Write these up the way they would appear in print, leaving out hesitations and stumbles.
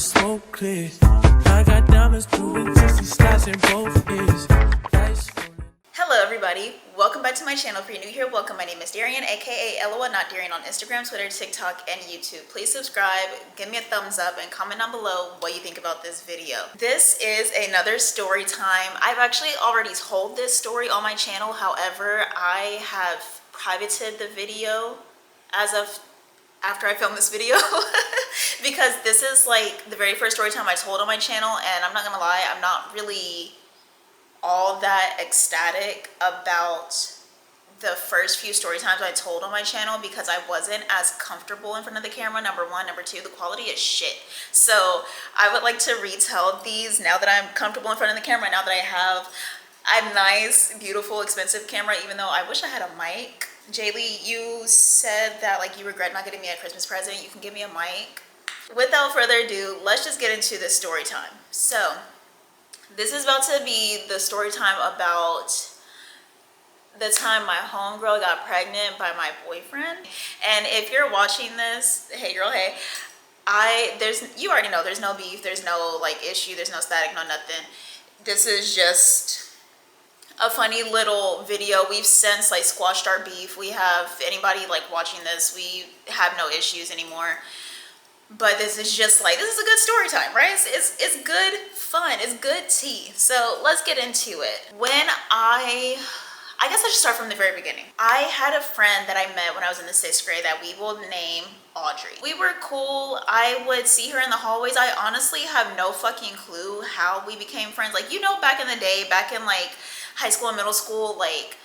smoke clears. I got diamonds doing 60 slots in both ears. Hello everybody, welcome back to my channel. If you're new here, welcome. My name is Darian, aka LOL Not Darian on Instagram, Twitter, TikTok, and YouTube. Please subscribe, give me a thumbs up, and comment down below what you think about this video. This is another story time. I've actually already told this story on my channel. However, I have privated the video as of after I filmed this video because this is like the very first story time I told on my channel, and I'm not gonna lie, I'm not really all that ecstatic about the first few story times I told on my channel because I wasn't as comfortable in front of the camera, number one. Number two, the quality is shit. So I would like to retell these now that I'm comfortable in front of the camera, now that I have a nice, beautiful, expensive camera, even though I wish I had a mic. Jaylee, you said that like you regret not getting me a Christmas present. You can give me a mic. Without further ado, let's just get into this story time. So this is about to be the story time about the time my homegirl got pregnant by my boyfriend. And if you're watching this, hey girl, hey, you already know there's no beef, there's no like issue, there's no static, no nothing. This is just a funny little video. We've since like squashed our beef. We have, anybody like watching this, we have no issues anymore. But this is just like, this is a good story time, right? It's good fun, it's good tea. So let's get into it. When I guess I should start from the very beginning. I had a friend that I met when I was in the 6th grade that we will name Audrey. We were cool. I would see her in the hallways. I honestly have no fucking clue how we became friends. Like, you know, back in the day, back in like high school and middle school, like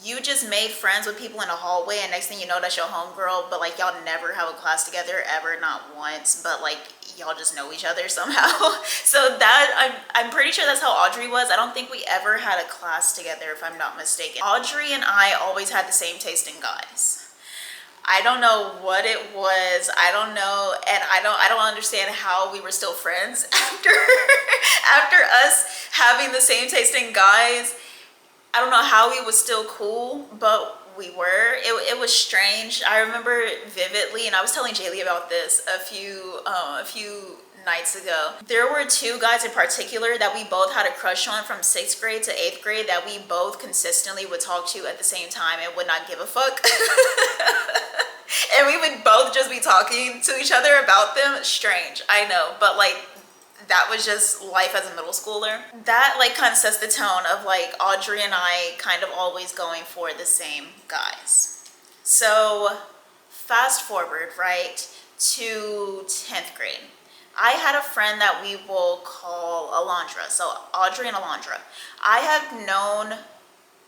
you just made friends with people in a hallway, and next thing you know, that's your homegirl, but like y'all never have a class together ever, not once, but like y'all just know each other somehow. So that, I'm pretty sure that's how Audrey was. I don't think we ever had a class together, if I'm not mistaken. Audrey and I always had the same taste in guys. I don't know what it was. I don't know, and I don't understand how we were still friends after us having the same taste in guys. I don't know how we was still cool, but we were. It was strange. I remember vividly, and I was telling Jaylee about this a few nights ago. There were two guys in particular that we both had a crush on from 6th grade to 8th grade that we both consistently would talk to at the same time and would not give a fuck. And we would both just be talking to each other about them. Strange, I know, but like that was just life as a middle schooler. That like kind of sets the tone of like Audrey and I kind of always going for the same guys. So fast forward, right, to 10th grade. I had a friend that we will call Alondra. So Audrey and Alondra. I have known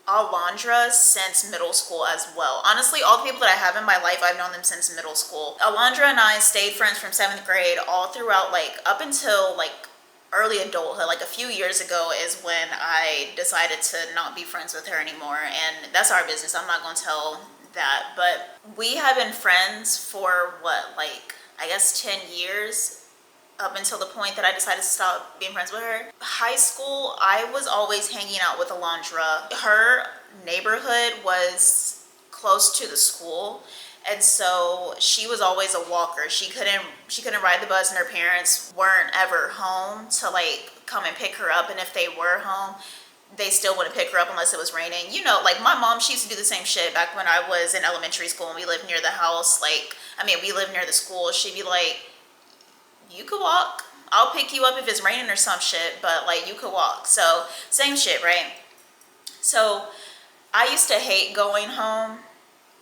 Alondra since middle school as well. Honestly, all the people that I have in my life, I've known them since middle school. Alondra and I stayed friends from 7th grade all throughout, like up until like early adulthood. Like a few years ago is when I decided to not be friends with her anymore, and that's our business. I'm not going to tell that, but we have been friends for what, like I guess 10 years, up until the point that I decided to stop being friends with her. High school, I was always hanging out with Alondra. Her neighborhood was close to the school, and so she was always a walker. She couldn't ride the bus, and her parents weren't ever home to like come and pick her up, and if they were home, they still wouldn't pick her up unless it was raining. You know, like my mom, she used to do the same shit back when I was in elementary school and we lived near the house. Like, I mean, we lived near the school. She'd be like, you could walk, I'll pick you up if it's raining or some shit, but like you could walk. So same shit, right? So I used to hate going home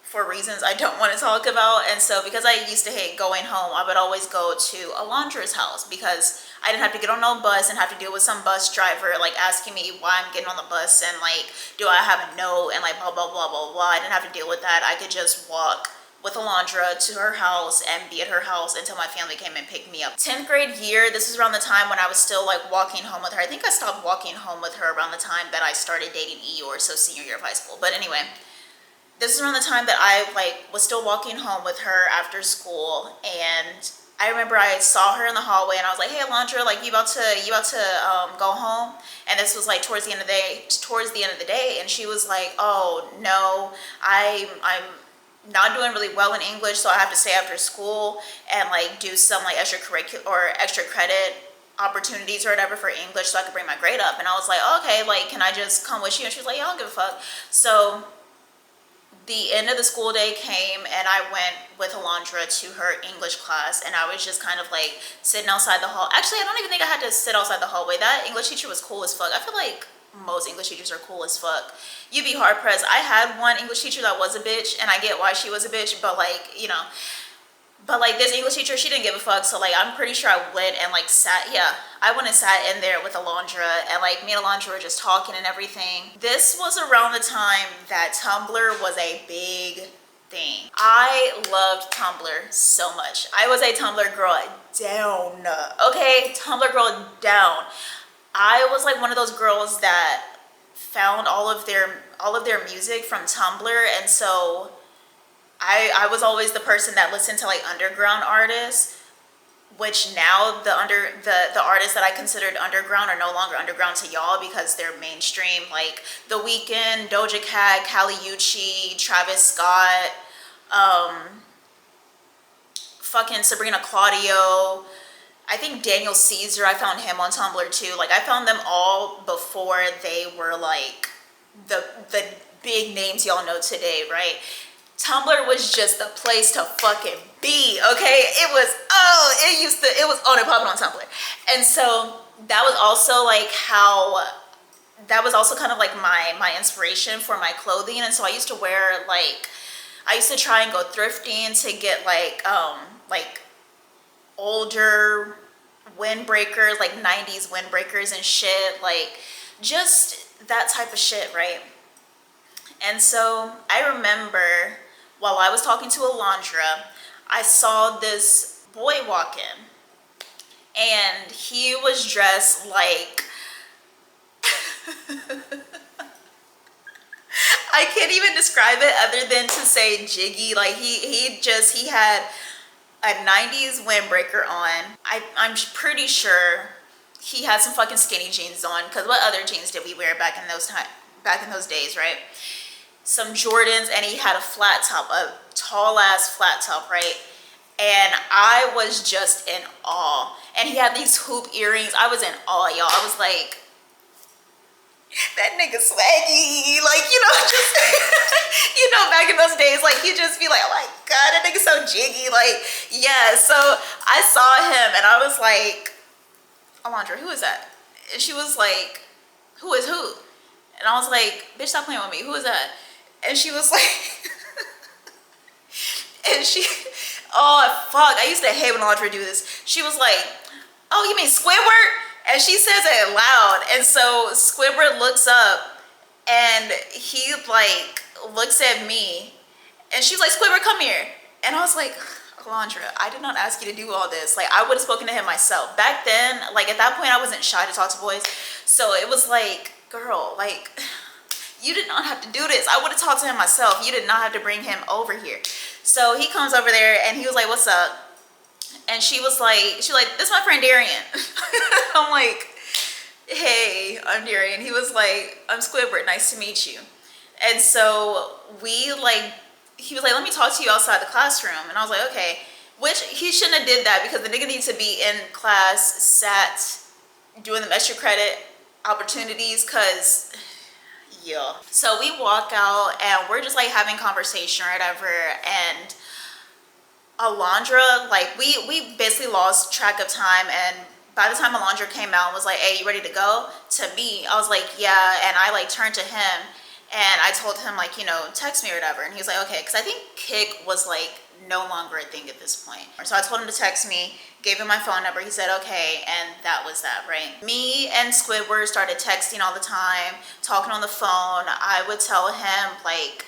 for reasons I don't want to talk about. And so because I used to hate going home, I would always go to Alondra's house because I didn't have to get on no bus and have to deal with some bus driver like asking me why I'm getting on the bus and like, do I have a note and like blah, blah, blah, blah, blah. I didn't have to deal with that. I could just walk with Alondra to her house and be at her house until my family came and picked me up. 10th grade year, this is around the time when I was still like walking home with her. I think I stopped walking home with her around the time that I started dating Eeyore, so senior year of high school. But anyway, this is around the time that I like was still walking home with her after school, and I remember I saw her in the hallway and I was like, hey Alondra, like you about to go home? And this was like towards the end of the day, and she was like, oh no, I'm not doing really well in English, so I have to stay after school and like do some like extracurricular or extra credit opportunities or whatever for English so I could bring my grade up. And I was like, okay, like, can I just come with you? And she was like, yeah, I don't give a fuck. So the end of the school day came and I went with Alondra to her English class, and I was just kind of like sitting outside the hall. Actually, I don't even think I had to sit outside the hallway. That English teacher was cool as fuck. I feel like most English teachers are cool as fuck. You'd be hard pressed. I had one English teacher that was a bitch, and I get why she was a bitch, but like, you know, but like this English teacher, she didn't give a fuck. So like, I'm pretty sure I went and like sat, yeah, I went and sat in there with Alondra, and like me and Alondra were just talking and everything. This was around the time that Tumblr was a big thing. I loved Tumblr so much. I was a Tumblr girl down. Okay, Tumblr girl down. I was like one of those girls that found all of their music from Tumblr, and so I was always the person that listened to like underground artists, which now the artists that I considered underground are no longer underground to y'all because they're mainstream, like The Weeknd, Doja Cat, Kali Uchis, Travis Scott, fucking Sabrina Claudio. I think Daniel Caesar, I found him on Tumblr too. Like, I found them all before they were like the big names y'all know today, right? Tumblr was just the place to fucking be, okay? It was, it was on and popping on Tumblr. And so that was also like that was also kind of like my inspiration for my clothing. And so I used to wear like, I used to try and go thrifting to get like older windbreakers, like 90s windbreakers and shit, like just that type of shit, right? And so I remember while I was talking to Alondra, I saw this boy walk in, and he was dressed like I can't even describe it other than to say jiggy. Like he had a 90s windbreaker on. I'm pretty sure he had some fucking skinny jeans on, because what other jeans did we wear back in those days, right? Some Jordans, and he had a flat top, a tall ass flat top, right? And I was just in awe. And he had these hoop earrings. I was in awe, y'all. I was like, that nigga swaggy, like, you know, just you know, back in those days, like, you just be like, oh my god, that nigga's so jiggy, like, yeah. So I saw him and I was like, Alondra, who is that? And she was like, who is who? And I was like, bitch, stop playing with me, who is that? And she was like, and she, oh fuck, I used to hate when Audrey do this. She was like, oh, you mean Squidward? And she says it loud. And so Squidward looks up and he like looks at me, and she's like, Squidward, come here. And I was like, Alondra, I did not ask you to do all this. Like, I would have spoken to him myself. Back then, like at that point, I wasn't shy to talk to boys. So it was like, girl, like, you did not have to do this. I would have talked to him myself. You did not have to bring him over here. So he comes over there and he was like, what's up? And she was like, this is my friend Darian. I'm like, hey, I'm Darian. He was like, I'm Squidward, nice to meet you. And so he was like, let me talk to you outside the classroom. And I was like, okay. Which he shouldn't have did that, because the nigga needs to be in class, sat, doing the extra credit opportunities, because yeah. So we walk out and we're just like having conversation or whatever, and Alondra, like we basically lost track of time, and by the time Alondra came out and was like, hey, you ready to go? To me, I was like, yeah. And I like turned to him and I told him, like, you know, text me or whatever. And he was like, okay, because I think Kik was like no longer a thing at this point. So I told him to text me, gave him my phone number. He said, okay, and that was that, right? Me and Squidward started texting all the time, talking on the phone. I would tell him, like,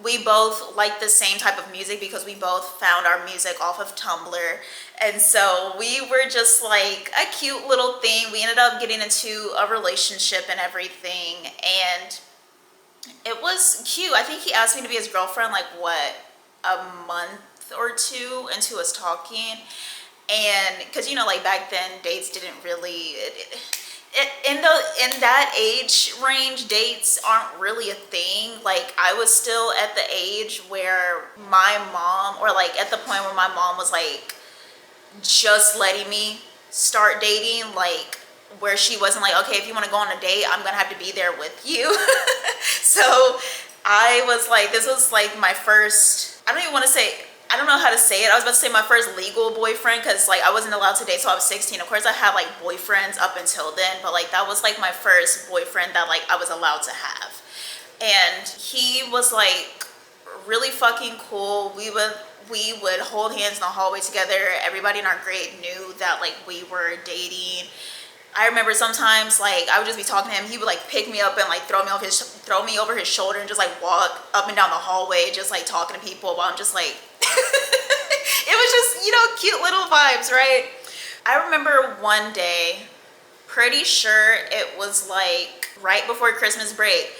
we both like the same type of music because we both found our music off of Tumblr. And so we were just like a cute little thing. We ended up getting into a relationship and everything, and it was cute. I think he asked me to be his girlfriend like, what, a month or two into us talking. And because, you know, like back then dates didn't really, in that age range, dates aren't really a thing. Like, I was still at the age where my mom, or like at the point where my mom was like just letting me start dating, like where she wasn't like, okay, if you want to go on a date, I'm gonna have to be there with you. So I was like, this was like my first, I don't even want to say, I don't know how to say it. I was about to say my first legal boyfriend, because like I wasn't allowed to date till I was 16. Of course I had like boyfriends up until then, but like that was like my first boyfriend that like I was allowed to have. And he was like really fucking cool. We would hold hands in the hallway together. Everybody in our grade knew that like we were dating. I remember sometimes like I would just be talking to him. He would like pick me up and like throw me over his shoulder and just like walk up and down the hallway, just like talking to people while I'm just like, it was just, you know, cute little vibes, right? I remember one day, pretty sure it was like right before Christmas break.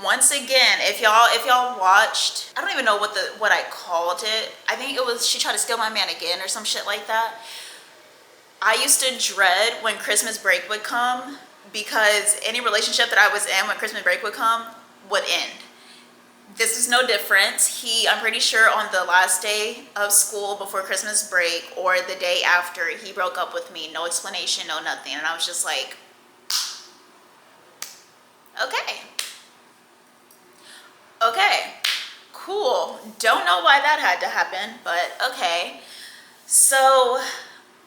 Once again, if y'all watched, I don't even know what I called it. I think it was She Tried to Steal My Man Again or some shit like that. I used to dread when Christmas break would come, because any relationship that I was in when Christmas break would come would end. This is no different. I'm pretty sure on the last day of school before Christmas break or the day after, he broke up with me. No explanation, no nothing. And I was just like, okay, cool. Don't know why that had to happen, but okay. So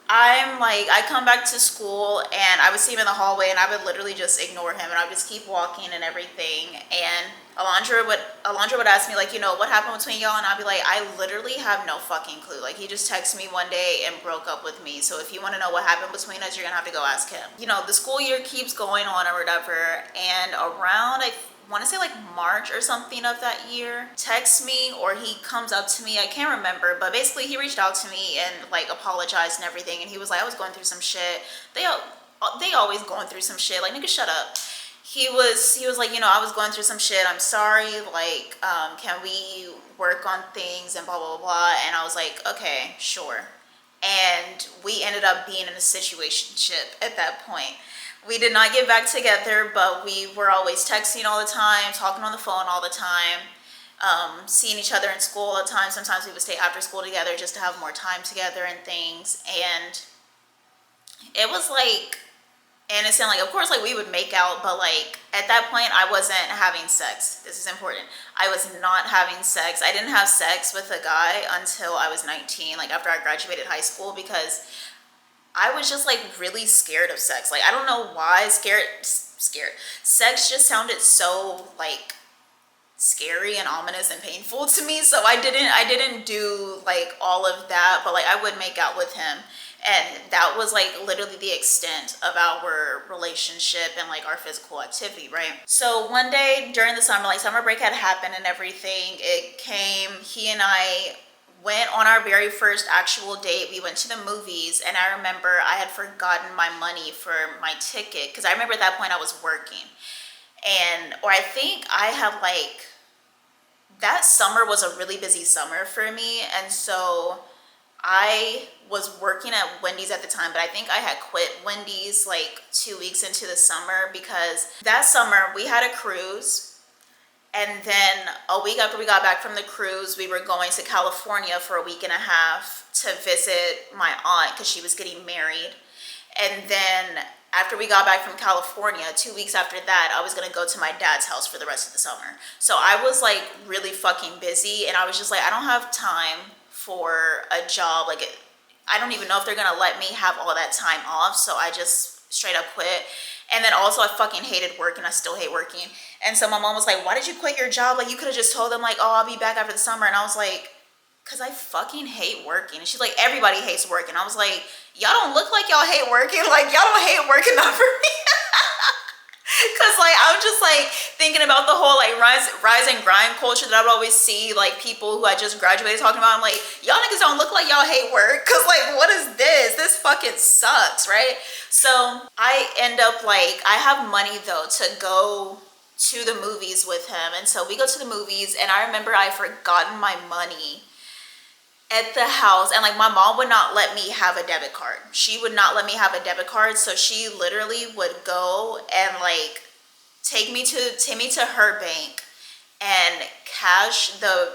I come back to school and I would see him in the hallway and I would literally just ignore him and I would just keep walking and everything. And Alondra would ask me like, you know, what happened between y'all? And I'd be like, I literally have no fucking clue. Like, he just texted me one day and broke up with me. So if you want to know what happened between us, you're gonna have to go ask him. You know, the school year keeps going on or whatever. And around, I want to say like March or something of that year, texts me or he comes up to me, I can't remember, but basically he reached out to me and like apologized and everything. And he was like, I was going through some shit. They always going through some shit. Like, nigga, shut up. He was like, you know, I was going through some shit. I'm sorry. Like, can we work on things and blah, blah, blah. And I was like, okay, sure. And we ended up being in a situationship at that point. We did not get back together, but we were always texting all the time, talking on the phone all the time, seeing each other in school all the time. Sometimes we would stay after school together just to have more time together and things. And it was like innocent. Like, of course, like we would make out, but like at that point I wasn't having sex. This is important. I was not having sex. I didn't have sex with a guy until I was 19, like after I graduated high school, because I was just like really scared of sex. Like, I don't know why. Scared. Sex just sounded so like scary and ominous and painful to me. So I didn't do like all of that, but like I would make out with him. And that was like literally the extent of our relationship and like our physical activity, right? So one day during the summer, like summer break had happened and everything, it came, he and I went on our very first actual date. We went to the movies, and I remember I had forgotten my money for my ticket, because I remember at that point I was working. Or I think I had like, that summer was a really busy summer for me. And so I was working at Wendy's at the time, but I think I had quit Wendy's like 2 weeks into the summer, because that summer we had a cruise. And then a week after we got back from the cruise, we were going to California for a week and a half to visit my aunt, because she was getting married. And then after we got back from California, 2 weeks after that, I was gonna go to my dad's house for the rest of the summer. So I was like really fucking busy, and I was just like, I don't have time for a job. Like, I don't even know if they're gonna let me have all that time off. So I just straight up quit. And then also I fucking hated working. I still hate working. And so my mom was like, why did you quit your job? Like, you could have just told them like, oh, I'll be back after the summer. And I was like, because I fucking hate working. And she's like, everybody hates working. I was like, y'all don't look like y'all hate working. Like, y'all don't hate working enough for me. Because like I'm just like thinking about the whole like rise and grind culture that I would always see like people who I just graduated talking about. I'm like, y'all niggas don't look like y'all hate work, because like what is this fucking sucks, right? So I end up like, I have money though to go to the movies with him. And so we go to the movies, and I remember I had forgotten my money at the house, and like my mom would not let me have a debit card. She would not let me have a debit card, so she literally would go and like take me to her bank and cash the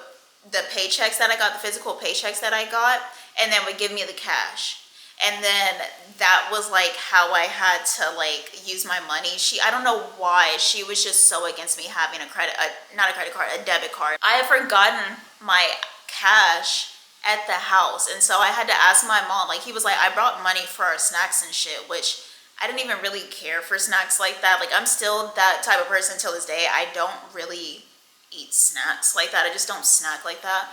paychecks that I got, the physical paychecks that I got, and then would give me the cash. And then that was like how I had to like use my money. I don't know why, she was just so against me having not a credit card, a debit card. I had forgotten my cash at the house, and so I had to ask my mom. Like, he was like, I brought money for our snacks and shit, which I didn't even really care for snacks like that. Like, I'm still that type of person till this day. I don't really eat snacks like that. I just don't snack like that.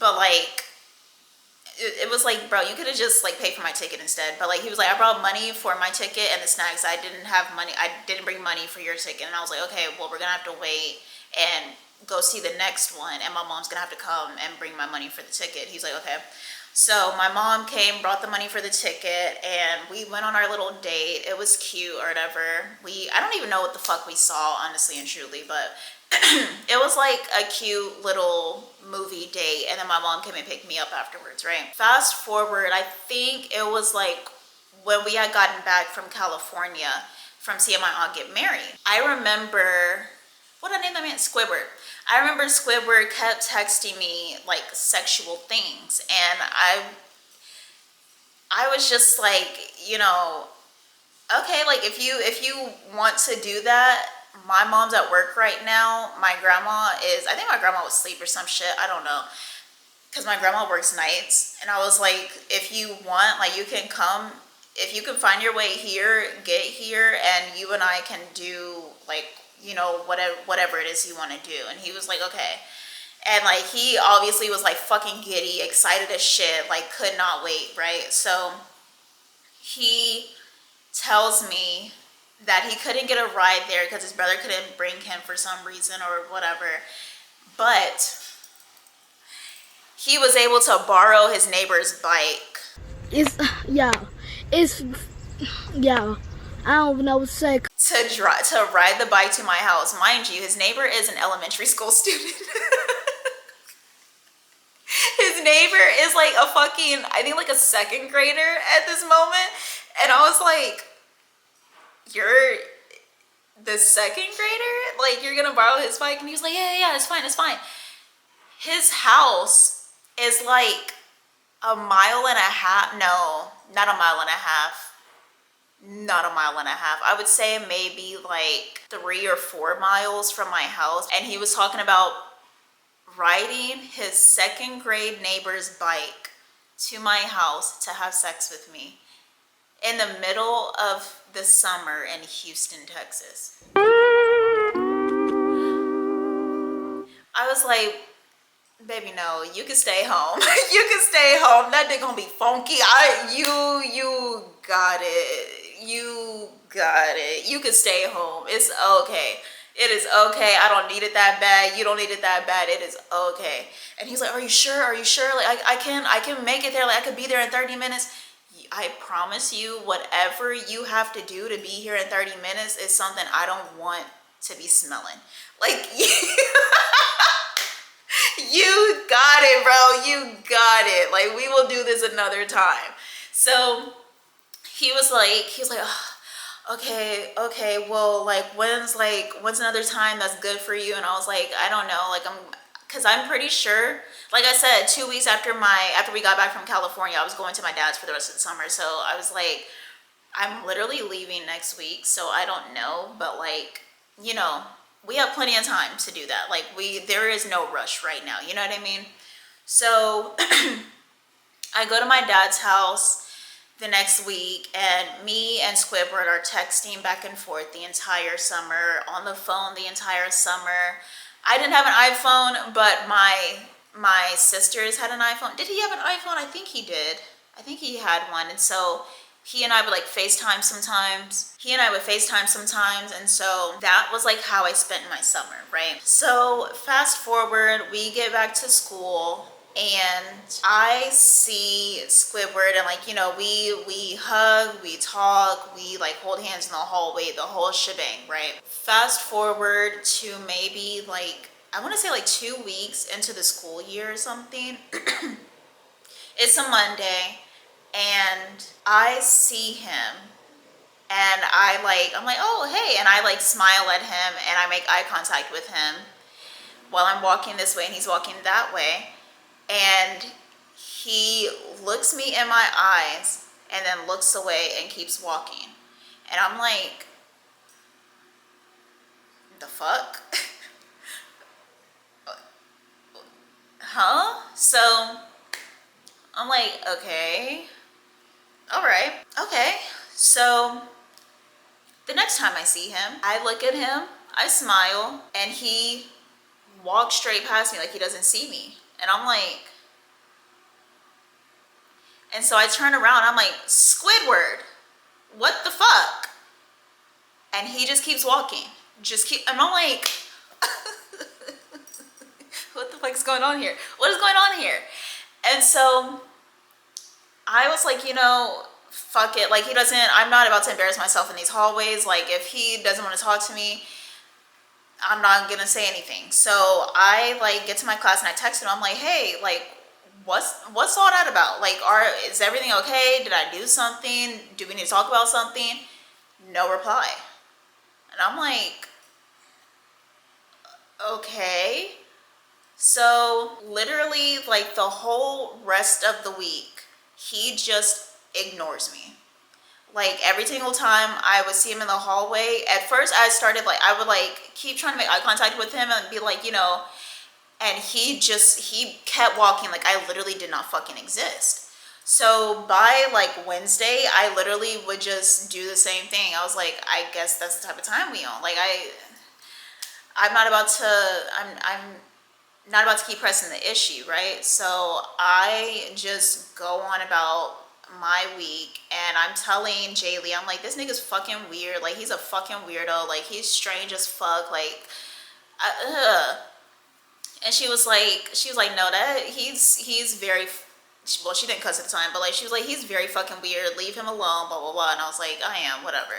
But like, it was like, bro, you could have just like paid for my ticket instead. But like, he was like, I brought money for my ticket and the snacks. I didn't have money. I didn't bring money for your ticket. And I was like, okay, well, we're gonna have to wait and go see the next one, and my mom's gonna have to come and bring my money for the ticket. He's like, okay. So my mom came, brought the money for the ticket, and we went on our little date. It was cute or whatever. I don't even know what the fuck we saw, honestly and truly, but it was like a cute little movie date, and then my mom came and picked me up afterwards, right? Fast forward, I think it was like when we had gotten back from California from seeing my aunt get married. I remember, what did I name that man? Squidward. I remember Squidward kept texting me like sexual things, and I was just like, okay, like if you want to do that, my mom's at work right now. My grandma is, I think my grandma was asleep or some shit, I don't know, because my grandma works nights. And I was like, if you want, like, you can come, if you can find your way here, get here, and you and I can do like, whatever it is you want to do. And he was like, okay. And like, he obviously was like fucking giddy, excited as shit, like could not wait, right? So he tells me that he couldn't get a ride there because his brother couldn't bring him for some reason or whatever, but he was able to borrow his neighbor's bike. I don't know what to say. To ride the bike to my house. Mind you, his neighbor is an elementary school student. His neighbor is like a fucking, I think like a second grader at this moment. And I was like, you're the second grader? Like, you're gonna borrow his bike? And he was like, yeah, it's fine. His house is like a mile and a half. No, not a mile and a half. Not a mile and a half. I would say maybe like 3 or 4 miles from my house. And he was talking about riding his second grade neighbor's bike to my house to have sex with me in the middle of the summer in Houston, Texas. I was like, baby, no, you can stay home. You can stay home. That dick gonna be funky. You got it. You got it. You can stay home. It's okay. It is okay. I don't need it that bad. You don't need it that bad. It is okay. And he's like, are you sure? Are you sure? Like, I can make it there. Like, I could be there in 30 minutes. I promise you, whatever you have to do to be here in 30 minutes is something I don't want to be smelling. Like, you got it, bro. You got it. Like, we will do this another time. So he was like, oh, okay, well, like, when's another time that's good for you? And I was like, I don't know, like, because I'm pretty sure, like I said, 2 weeks after we got back from California, I was going to my dad's for the rest of the summer. So I was like, I'm literally leaving next week, so I don't know, but like, we have plenty of time to do that. Like, there is no rush right now, you know what I mean? So I go to my dad's house the next week, and me and Squidward are texting back and forth the entire summer, on the phone the entire summer. I didn't have an iPhone, but my sisters had an iPhone. Did he have an iPhone? I think he did. I think he had one. And so he and I would like FaceTime sometimes. And so that was like how I spent my summer, right? So fast forward, we get back to school, and I see Squidward, and like, we hug, we talk, we like hold hands in the hallway, the whole shebang, right? Fast forward to maybe like, I want to say like 2 weeks into the school year or something. It's a Monday, and I see him, and I'm like, oh, hey, and I like smile at him, and I make eye contact with him while I'm walking this way and he's walking that way, and he looks me in my eyes and then looks away and keeps walking, and I'm like, the fuck? Huh? So I'm like, okay, all right, okay. So the next time I see him, I look at him, I smile, and he walks straight past me like he doesn't see me. And I'm like, and so I turn around, I'm like, Squidward, what the fuck? And he just keeps walking. And I'm like, what the fuck's going on here? What is going on here? And so I was like, fuck it. Like, I'm not about to embarrass myself in these hallways. Like, if he doesn't want to talk to me, I'm not gonna say anything. So I like get to my class and I text him. I'm like, hey, like, what's all that about? Like, is everything okay? Did I do something? Do we need to talk about something? No reply. And I'm like, okay. So literally, like, the whole rest of the week, he just ignores me. Like, every single time I would see him in the hallway, at first I started, like, I would, like, keep trying to make eye contact with him and be like, and he kept walking like I literally did not fucking exist. So by, like, Wednesday, I literally would just do the same thing. I was like, I guess that's the type of time we on. Like, I'm not about to, I'm not about to keep pressing the issue, right? So I just go on about my week, and I'm telling Jaylee, I'm like, this nigga's fucking weird. Like, he's a fucking weirdo. Like, he's strange as fuck. Like, and she was like, no, that he's very, well, she didn't cuss at the time, but like, she was like, he's very fucking weird. Leave him alone, blah, blah, blah. And I was like, I am, whatever.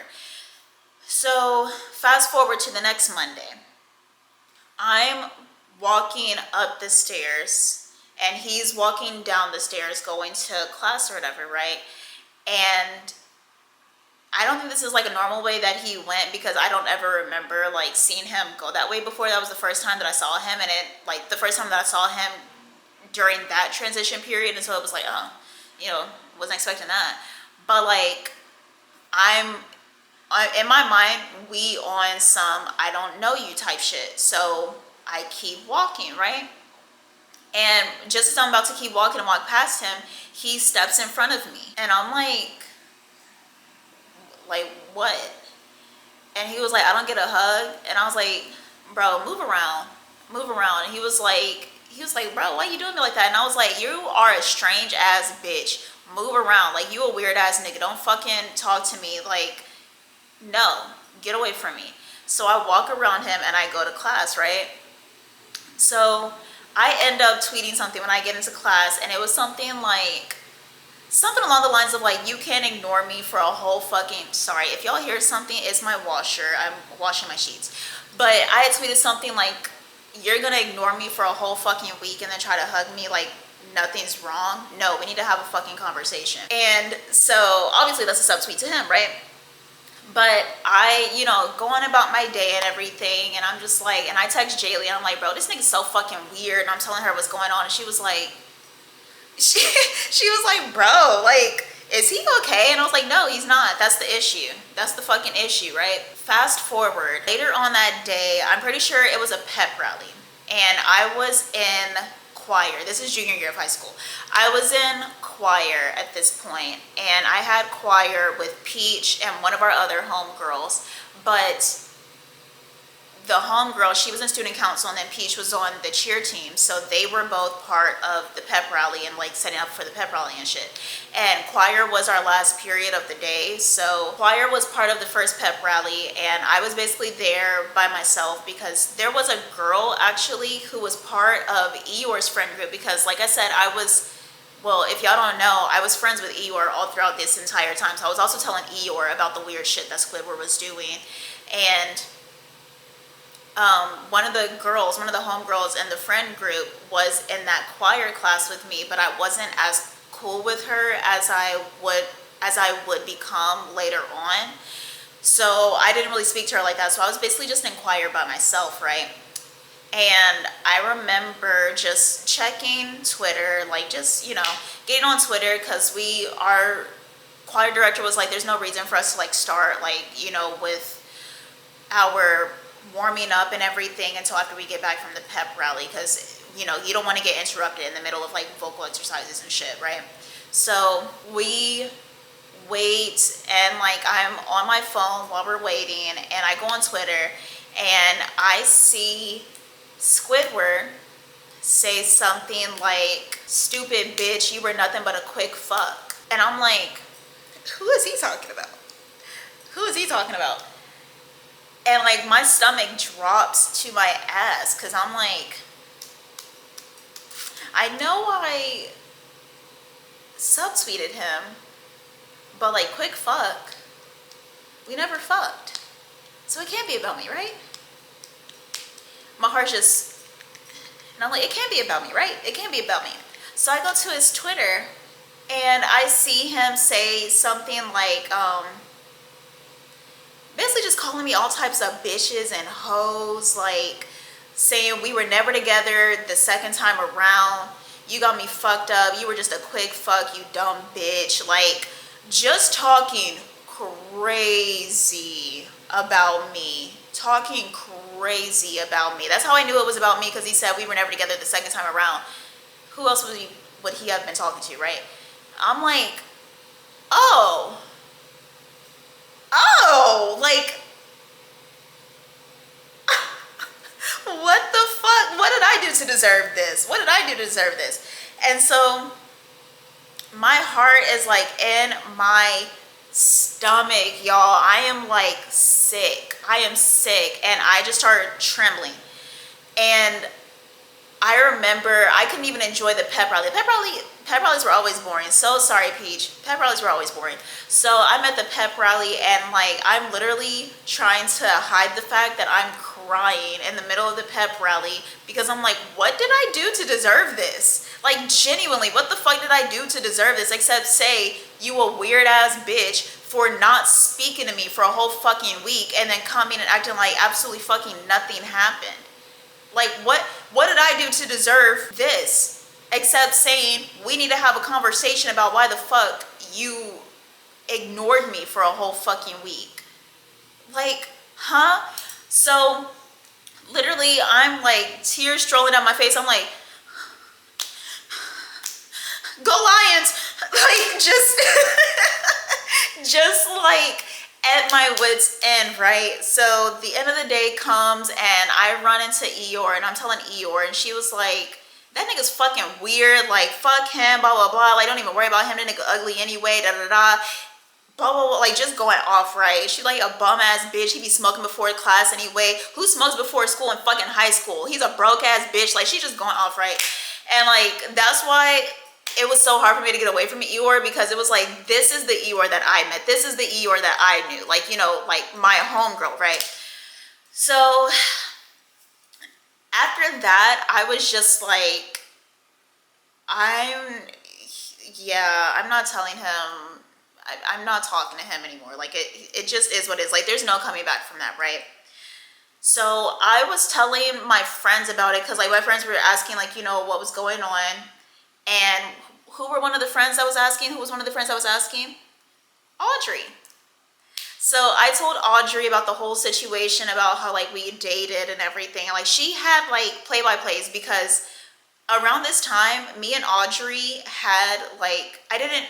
So fast forward to the next Monday. I'm walking up the stairs and he's walking down the stairs going to class or whatever, right? And I don't think this is like a normal way that he went, because I don't ever remember like seeing him go that way before. That was the first time that I saw him, and it like the first time that I saw him during that transition period, and so it was like, oh, wasn't expecting that. But like, in my mind, we on some I don't know you type shit. So I keep walking, right? And just as I'm about to keep walking and walk past him, he steps in front of me. And I'm like, what? And he was like, I don't get a hug. And I was like, bro, move around. And he was like, bro, why you doing me like that? And I was like, you are a strange ass bitch. Move around. Like, you a weird ass nigga. Don't fucking talk to me. Like, no, get away from me. So I walk around him and I go to class, right? So I end up tweeting something when I get into class, and it was something along the lines of like, you can't ignore me for a whole fucking, sorry, if y'all hear something, it's my washer. I'm washing my sheets. But I had tweeted something like, you're gonna ignore me for a whole fucking week and then try to hug me like nothing's wrong. No, we need to have a fucking conversation. And so obviously that's a subtweet to him, right? But I, go on about my day and everything, and I'm just like, and I text Jaylee, and I'm like, bro, this nigga's so fucking weird, and I'm telling her what's going on, and she was like, she was like, bro, like, is he okay? And I was like, no, he's not. That's the issue. That's the fucking issue, right? Fast forward, later on that day, I'm pretty sure it was a pep rally, and I was in choir. This is junior year of high school. I was in choir at this point, and I had choir with Peach and one of our other homegirls, but the homegirl, she was in student council, and then Peach was on the cheer team, so they were both part of the pep rally and like setting up for the pep rally and shit. And choir was our last period of the day, so choir was part of the first pep rally, and I was basically there by myself because there was a girl actually who was part of Eeyore's friend group, because like I said, well, if y'all don't know, I was friends with Eeyore all throughout this entire time, so I was also telling Eeyore about the weird shit that Squidward was doing. And one of the homegirls in the friend group was in that choir class with me, but I wasn't as cool with her as I would become later on. So I didn't really speak to her like that. So I was basically just inquire by myself, right? And I remember just checking Twitter, like just, you know, getting on Twitter, because our choir director was like, there's no reason for us to like start like, you know, with our warming up and everything until after we get back from the pep rally, because, you know, you don't want to get interrupted in the middle of like vocal exercises and shit, right? So we wait, and like I'm on my phone while we're waiting, and I go on Twitter and I see Squidward say something like, stupid bitch, you were nothing but a quick fuck. And I'm like, who is he talking about? Who is he talking about? And like my stomach drops to my ass, because I'm like, I know I subtweeted him, but like quick fuck, we never fucked. So it can't be about me, right? My heart just, and I'm like, it can't be about me, right? It can't be about me. So I go to his Twitter and I see him say something like, basically just calling me all types of bitches and hoes, like saying we were never together the second time around. You got me fucked up. You were just a quick fuck, you dumb bitch. Like just talking crazy about me. Talking crazy about me. That's how I knew it was about me, because he said we were never together the second time around. Who else would he have been talking to, right? I'm like, oh, like, what the fuck? What did I do to deserve this? What did I do to deserve this? And so my heart is like in my stomach, y'all. I am like sick. I am sick, and I just started trembling. And I remember I couldn't even enjoy the pep rally. Pep rallies were always boring. So sorry, Peach. Pep rallies were always boring. So I'm at the pep rally, and like I'm literally trying to hide the fact that I'm crying in the middle of the pep rally, because I'm like, what did I do to deserve this? Like genuinely, what the fuck did I do to deserve this, except say you a weird ass bitch for not speaking to me for a whole fucking week, and then coming and acting like absolutely fucking nothing happened. Like what did I do to deserve this, except saying we need to have a conversation about why the fuck you ignored me for a whole fucking week? Like, huh? So literally I'm like tears strolling down my face. I'm like, go Lions. Like just like at my wit's end, right? So the end of the day comes, and I run into Eeyore, and I'm telling Eeyore, and she was like, that nigga's fucking weird, like fuck him, blah blah blah, like don't even worry about him, that nigga ugly anyway, da da da, blah blah blah, like just going off, right? She like a bum ass bitch, he be smoking before class anyway, who smokes before school in fucking high school? He's a broke ass bitch. Like she just going off, right? And like that's why it was so hard for me to get away from Eeyore, because it was like, this is the Eeyore that I met. This is the Eeyore that I knew. Like, you know, like my homegirl, right? So after that, I was just like, I'm not telling him, I'm not talking to him anymore. Like it just is what it is. Like there's no coming back from that, right? So I was telling my friends about it, because like my friends were asking, like, you know, what was going on. And who were one of the friends that was asking? Who was one of the friends that was asking? Audrey. So I told Audrey about the whole situation, about how like we dated and everything. And like she had like play-by-plays, because around this time, me and Audrey had like, I didn't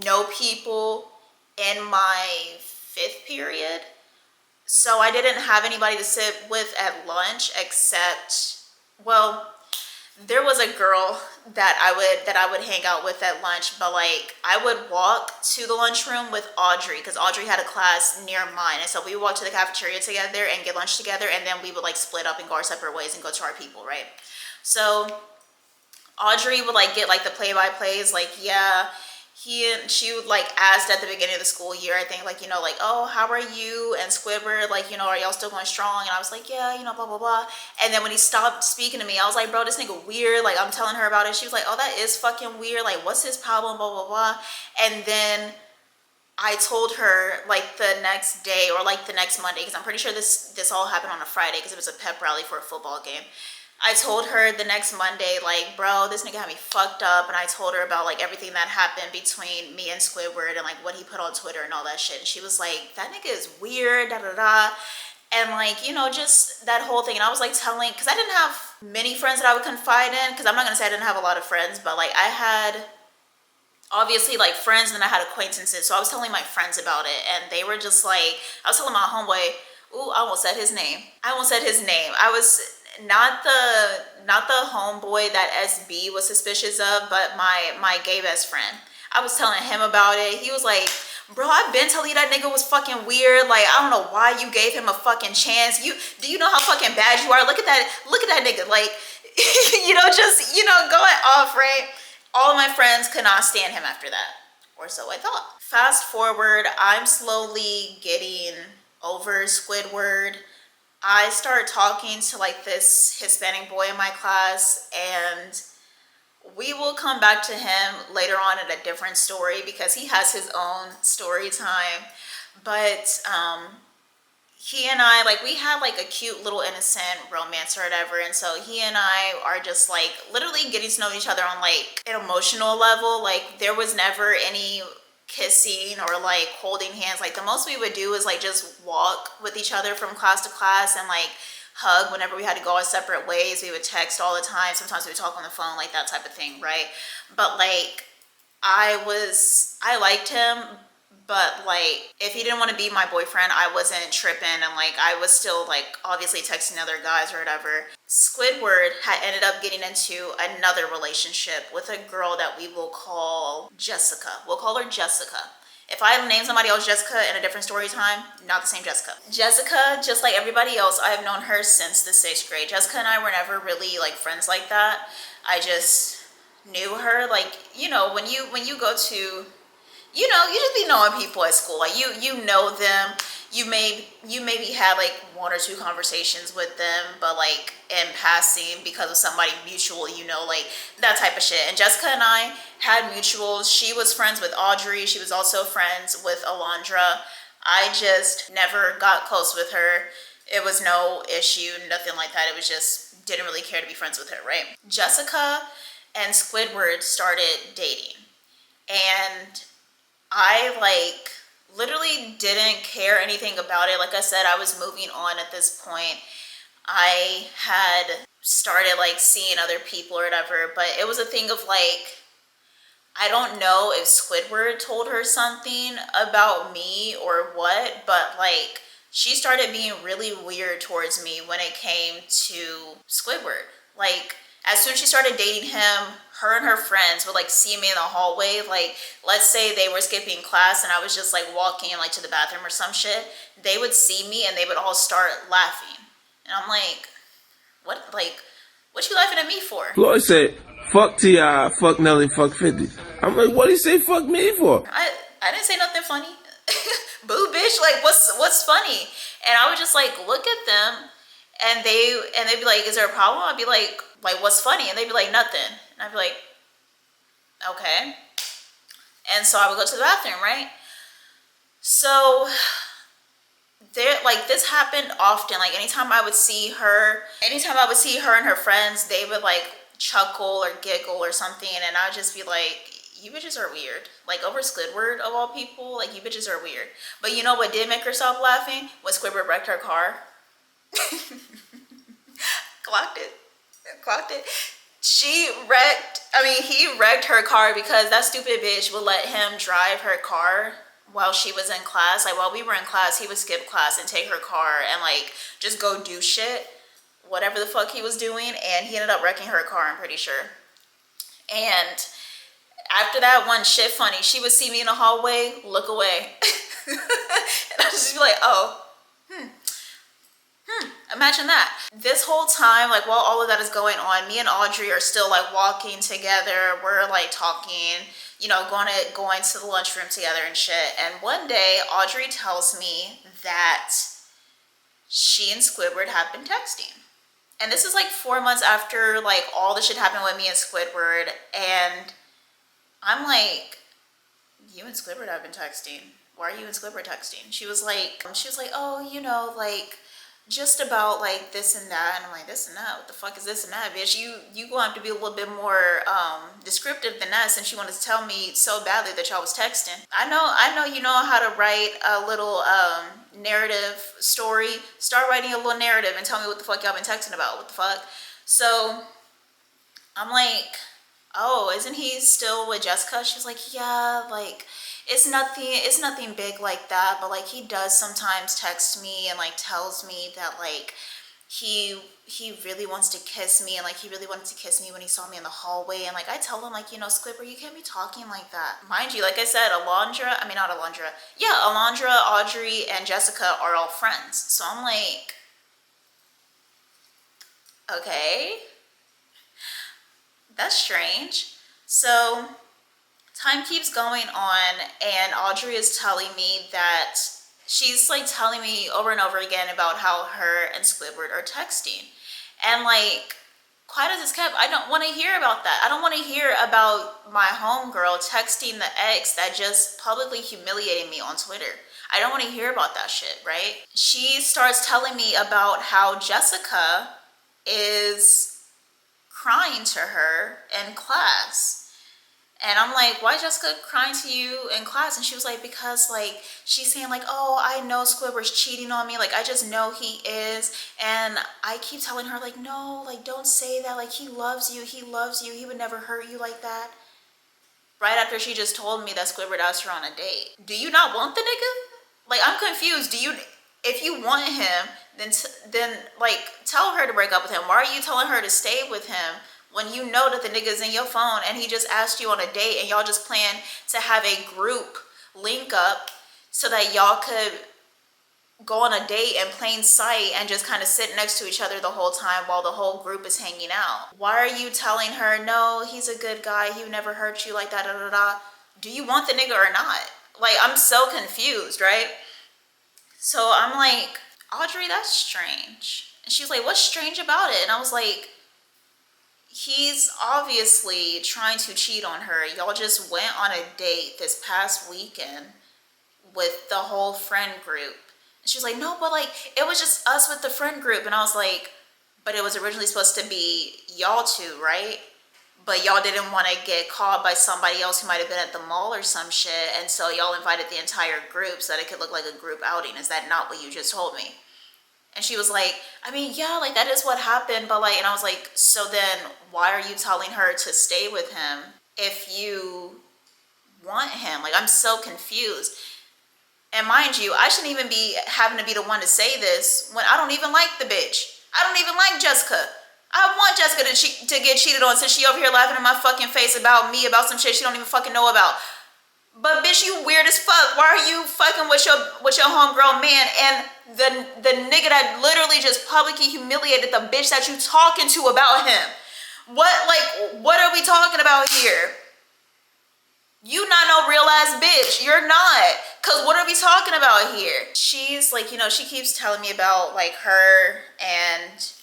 know people in my 5th period. So I didn't have anybody to sit with at lunch, except, well, there was a girl that I would hang out with at lunch, but like I would walk to the lunchroom with Audrey, because Audrey had a class near mine, and so we would walk to the cafeteria together and get lunch together, and then we would like split up and go our separate ways and go to our people, right? So Audrey would like get like the play-by-plays, like, yeah, she like asked at the beginning of the school year, I think, like, you know, like, oh, how are you and Squidward, like, you know, are y'all still going strong? And I was like, yeah, you know, blah blah blah. And then when he stopped speaking to me, I was like, bro, this nigga weird. Like, I'm telling her about it. She was like, oh, that is fucking weird. Like, what's his problem? Blah blah blah. And then I told her like the next day or like the next Monday, because I'm pretty sure this all happened on a Friday because it was a pep rally for a football game. I told her the next Monday, like, bro, this nigga had me fucked up. And I told her about like everything that happened between me and Squidward and like what he put on Twitter and all that shit. And she was like, that nigga is weird, da da da. And like, you know, just that whole thing. And I was like telling, because I didn't have many friends that I would confide in, because I'm not gonna say I didn't have a lot of friends, but like I had obviously like friends and then I had acquaintances. So I was telling my friends about it and they were just like, I was telling my homeboy, ooh, I almost said his name. I was not the homeboy that SB was suspicious of, but my gay best friend. I was telling him about it. He was like, bro, I've been telling you that nigga was fucking weird. Like, I don't know why you gave him a fucking chance. Do you know how fucking bad you are? Look at that nigga. Like, you know, just, you know, going off, right? All of my friends could not stand him after that, or so I thought. Fast forward, I'm slowly getting over Squidward. I start talking to like this Hispanic boy in my class, and we will come back to him later on in a different story because he has his own story time. But he and I, like, we had like a cute little innocent romance or whatever, and so he and I are just like literally getting to know each other on like an emotional level. Like, there was never any kissing or like holding hands. Like, the most we would do is like just walk with each other from class to class and like hug whenever we had to go our separate ways. We would text all the time. Sometimes we would talk on the phone, like that type of thing, right? But like, I liked him, but like, if he didn't want to be my boyfriend, I wasn't tripping, and like I was still like obviously texting other guys or whatever. Squidward had ended up getting into another relationship with a girl that we will call Jessica. We'll call her Jessica. If I name somebody else Jessica in a different story time, not the same Jessica. Jessica, just like everybody else, I have known her since the 6th grade. Jessica and I were never really like friends like that. I just knew her, like, you know, when you go to, you know, you just be knowing people at school. Like, you know them. You maybe had like 1 or 2 conversations with them, but like in passing because of somebody mutual, you know, like that type of shit. And Jessica and I had mutuals. She was friends with Audrey. She was also friends with Alondra. I just never got close with her. It was no issue, nothing like that. It was just, didn't really care to be friends with her, right? Jessica and Squidward started dating, and I like literally didn't care anything about it. Like I said, I was moving on at this point. I had started like seeing other people or whatever, but it was a thing of like, I don't know if Squidward told her something about me or what, but like, she started being really weird towards me when it came to Squidward. Like, as soon as she started dating him, her and her friends would like see me in the hallway. Like, let's say they were skipping class and I was just like walking like to the bathroom or some shit. They would see me and they would all start laughing. And I'm like, what you laughing at me for? Floyd said, fuck T.I., fuck Nelly, fuck 50. I'm like, what did he say fuck me for? I didn't say nothing funny. Boo, bitch, like what's funny? And I would just like look at them, and they'd be like, is there a problem? I'd be like what's funny? And they'd be like, nothing. And I'd be like, okay. And so I would go to the bathroom, right? So there, like, this happened often. Like, anytime I would see her and her friends, they would like chuckle or giggle or something, and I'd just be like, you bitches are weird. Like, over Squidward of all people, like, you bitches are weird. But you know what did make her stop laughing? When Squidward wrecked her car. Clocked it. He wrecked her car because that stupid bitch would let him drive her car while she was in class. Like, while we were in class, he would skip class and take her car and like just go do shit, whatever the fuck he was doing, and he ended up wrecking her car, I'm pretty sure. And after that one shit funny, she would see me in the hallway, look away. And I'd just be like, oh, Imagine that. This whole time, like while all of that is going on, me and Audrey are still like walking together. We're like talking, you know, going to the lunchroom together and shit. And one day Audrey tells me that she and Squidward have been texting. And this is like 4 months after like all the shit happened with me and Squidward. And I'm like, you and Squidward have been texting. Why are you and Squidward texting? She was like, oh, you know, like just about like this and that. And I'm like, this and that? What the fuck is this and that, bitch? You gonna have to be a little bit more descriptive than that, since you wanted to tell me so badly that y'all was texting. I know you know how to write a little narrative story. Start writing a little narrative and tell me what the fuck y'all been texting about. What the fuck? So I'm like, oh, isn't he still with Jessica? She's like, yeah, like it's nothing big like that, but like he does sometimes text me and like tells me that like he really wants to kiss me, and like he really wanted to kiss me when he saw me in the hallway. And like I tell him, like, you know, Squidward, you can't be talking like that. Mind you, like I said, Alondra, Audrey, and Jessica are all friends. So I'm like, okay, that's strange. So time keeps going on, and Audrey is telling me that she's like telling me over and over again about how her and Squidward are texting. And like, quiet as it's kept, I don't want to hear about that. I don't want to hear about my homegirl texting the ex that just publicly humiliated me on Twitter. I don't want to hear about that shit, right? She starts telling me about how Jessica is crying to her in class. And I'm like, why is Jessica crying to you in class? And she was like, because like, she's saying like, oh, I know Squidward's cheating on me. Like, I just know he is. And I keep telling her like, no, like, don't say that. Like, he loves you. He loves you. He would never hurt you like that. Right after she just told me that Squidward asked her on a date. Do you not want the nigga? Like, I'm confused. If you want him, then like, tell her to break up with him. Why are you telling her to stay with him when you know that the nigga's in your phone and he just asked you on a date, and y'all just plan to have a group link up so that y'all could go on a date in plain sight and just kind of sit next to each other the whole time while the whole group is hanging out? Why are you telling her, no, he's a good guy, he would never hurt you like that, da da da? Do you want the nigga or not? Like, I'm so confused, right? So I'm like, Audrey, that's strange. And she's like, what's strange about it? And I was like, he's obviously trying to cheat on her. Y'all just went on a date this past weekend with the whole friend group. And she was like, no, but like, it was just us with the friend group. And I was like, but it was originally supposed to be y'all two, right? But y'all didn't want to get caught by somebody else who might have been at the mall or some shit. And so y'all invited the entire group so that it could look like a group outing. Is that not what you just told me? And she was like, I mean, yeah, like that is what happened, but like, and I was like, so then why are you telling her to stay with him if you want him? Like, I'm so confused. And mind you, I shouldn't even be having to be the one to say this when I don't even like the bitch. I don't even like Jessica. I want Jessica to get cheated on, since she over here laughing in my fucking face about me, about some shit she don't even fucking know about. But bitch, you weird as fuck. Why are you fucking with your homegirl man and the nigga that literally just publicly humiliated the bitch that you talking to about him? What are we talking about here? You not no real ass bitch. You're not. Cause what are we talking about here? She's like, you know, she keeps telling me about like her and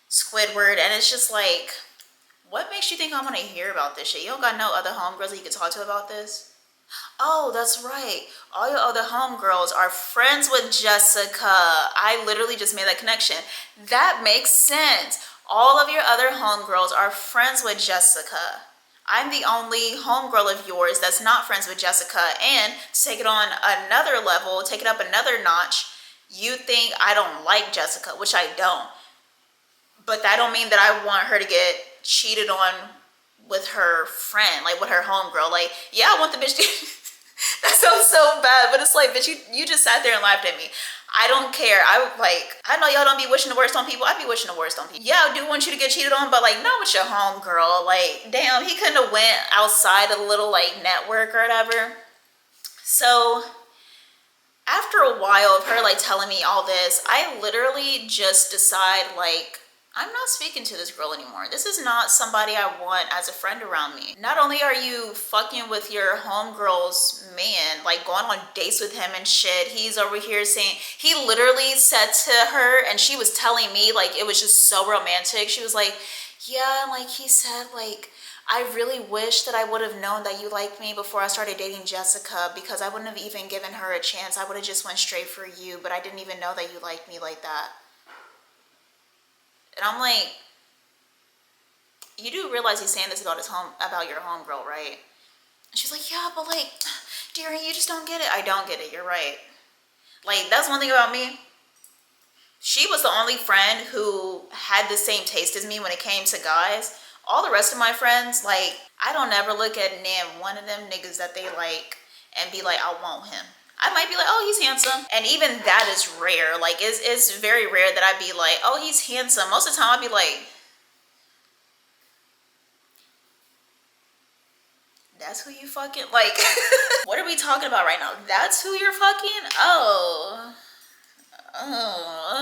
Squidward, and it's just like, what makes you think I'm gonna hear about this shit? You don't got no other homegirls that you can talk to about this? Oh, that's right. All your other homegirls are friends with Jessica. I literally just made that connection. That makes sense. All of your other homegirls are friends with Jessica. I'm the only homegirl of yours that's not friends with Jessica. And to take it on another level, take it up another notch, you think I don't like Jessica, which I don't. But that don't mean that I want her to get cheated on with her friend, like with her homegirl. Like, yeah, I want the bitch to that sounds so bad, but it's like, bitch, you just sat there and laughed at me. I don't care. I know y'all don't be wishing the worst on people. I be wishing the worst on people. Yeah, I do want you to get cheated on, but like, not with your homegirl. Like, damn, he couldn't have went outside of the little like network or whatever. So After a while of her like telling me all this, I literally just decide like, I'm not speaking to this girl anymore. This is not somebody I want as a friend around me. Not only are you fucking with your homegirl's man, like going on dates with him and shit, he's over here saying, he literally said to her, and she was telling me, like, it was just so romantic. She was like, yeah, like he said, like, I really wish that I would have known that you liked me before I started dating Jessica, because I wouldn't have even given her a chance. I would have just went straight for you, but I didn't even know that you liked me like that. And I'm like, you do realize he's saying this about about your homegirl, right? And she's like, yeah, but like, dearie, you just don't get it. I don't get it. You're right. Like, that's one thing about me. She was the only friend who had the same taste as me when it came to guys. All the rest of my friends, like, I don't ever look at one of them niggas that they like and be like, I want him. I might be like, oh, he's handsome. And even that is rare. Like, it's very rare that I'd be like, oh, he's handsome. Most of the time I'd be like, that's who you fucking, like, what are we talking about right now? That's who you're fucking? Oh,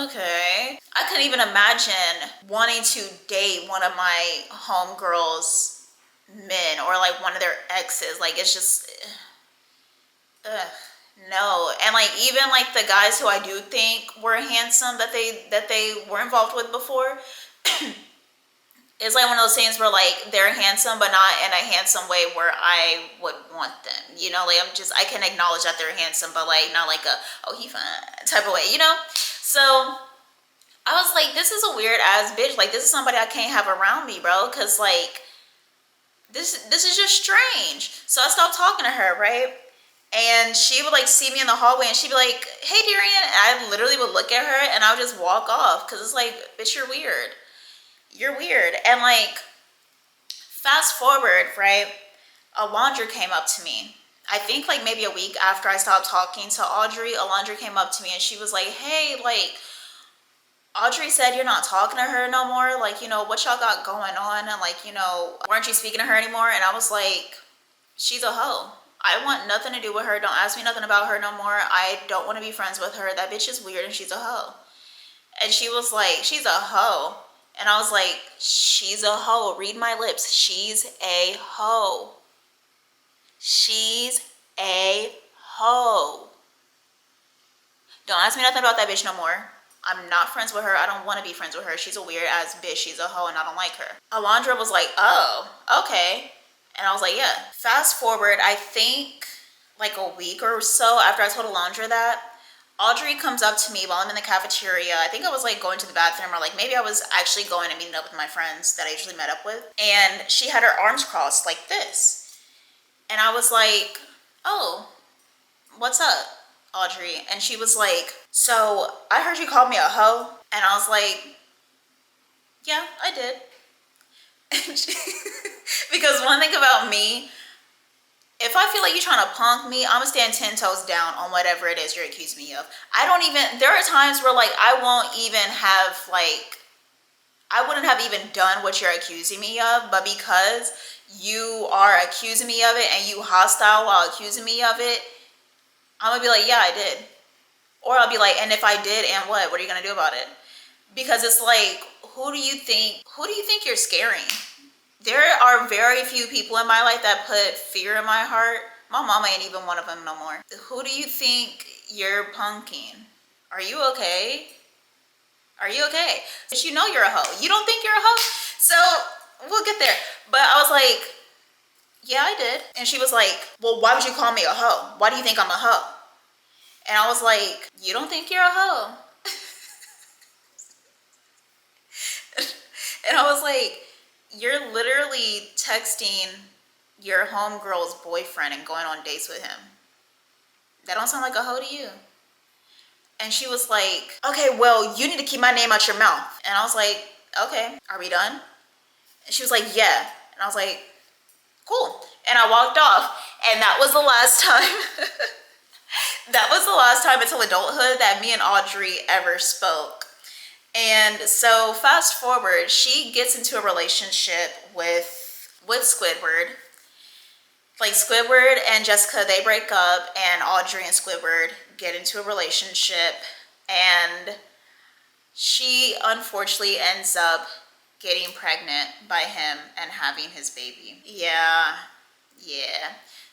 okay. I couldn't even imagine wanting to date one of my homegirls' men or like one of their exes. Like, it's just, ugh, no. And like, even like the guys who I do think were handsome that they were involved with before, it's like one of those things where like they're handsome, but not in a handsome way where I would want them. You know, like I can acknowledge that they're handsome, but like not like a, oh, he fine type of way, you know? So I was like, this is a weird ass bitch. Like, this is somebody I can't have around me, bro. Cause like, this is just strange. So I stopped talking to her, right? And she would like see me in the hallway and she'd be like, hey, Darian. And I literally would look at her and I would just walk off. Cause it's like, bitch, you're weird. You're weird. And like, fast forward, right? Alondra came up to me. I think like maybe a week after I stopped talking to Audrey, Alondra came up to me and she was like, hey, like, Audrey said you're not talking to her no more. Like, you know, what y'all got going on? And like, you know, weren't you speaking to her anymore? And I was like, she's a hoe. I want nothing to do with her. Don't ask me nothing about her no more. I don't want to be friends with her. That bitch is weird and she's a hoe. And she was like, she's a hoe. And I was like, she's a hoe. Read my lips. She's a hoe. She's a hoe. Don't ask me nothing about that bitch no more. I'm not friends with her. I don't want to be friends with her. She's a weird ass bitch. She's a hoe and I don't like her. Alondra was like, oh, okay. And I was like, yeah. Fast forward, I think like a week or so after I told Alondra that, Audrey comes up to me while I'm in the cafeteria. I think I was like going to the bathroom, or like maybe I was actually going and meeting up with my friends that I usually met up with. And she had her arms crossed like this. And I was like, oh, what's up, Audrey? And she was like, so I heard you called me a hoe. And I was like, yeah, I did. Because one thing about me, if I feel like you're trying to punk me, I'm gonna stand 10 toes down on whatever it is you're accusing me of. There are times where like I won't even have like, I wouldn't have even done what you're accusing me of, but because you are accusing me of it and you hostile while accusing me of it, I'm gonna be like, yeah, I did. Or I'll be like, and if I did, and what? What are you gonna do about it? Because it's like, who do you think you're scaring? There are very few people in my life that put fear in my heart. My mama ain't even one of them no more. Who do you think you're punking? Are you okay? Are you okay? But you know you're a hoe. You don't think you're a hoe? So we'll get there. But I was like, yeah, I did. And she was like, well, why would you call me a hoe? Why do you think I'm a hoe? And I was like, you don't think you're a hoe? And I was like, you're literally texting your homegirl's boyfriend and going on dates with him. That don't sound like a hoe to you. And she was like, okay, well, you need to keep my name out your mouth. And I was like, okay, are we done? And she was like, yeah. And I was like, cool. And I walked off. And that was the last time. That was the last time until adulthood that me and Audrey ever spoke. And so fast forward, she gets into a relationship with Squidward. like Squidward and Jessica, they break up, and Audrey and Squidward get into a relationship, and she unfortunately ends up getting pregnant by him and having his baby. Yeah.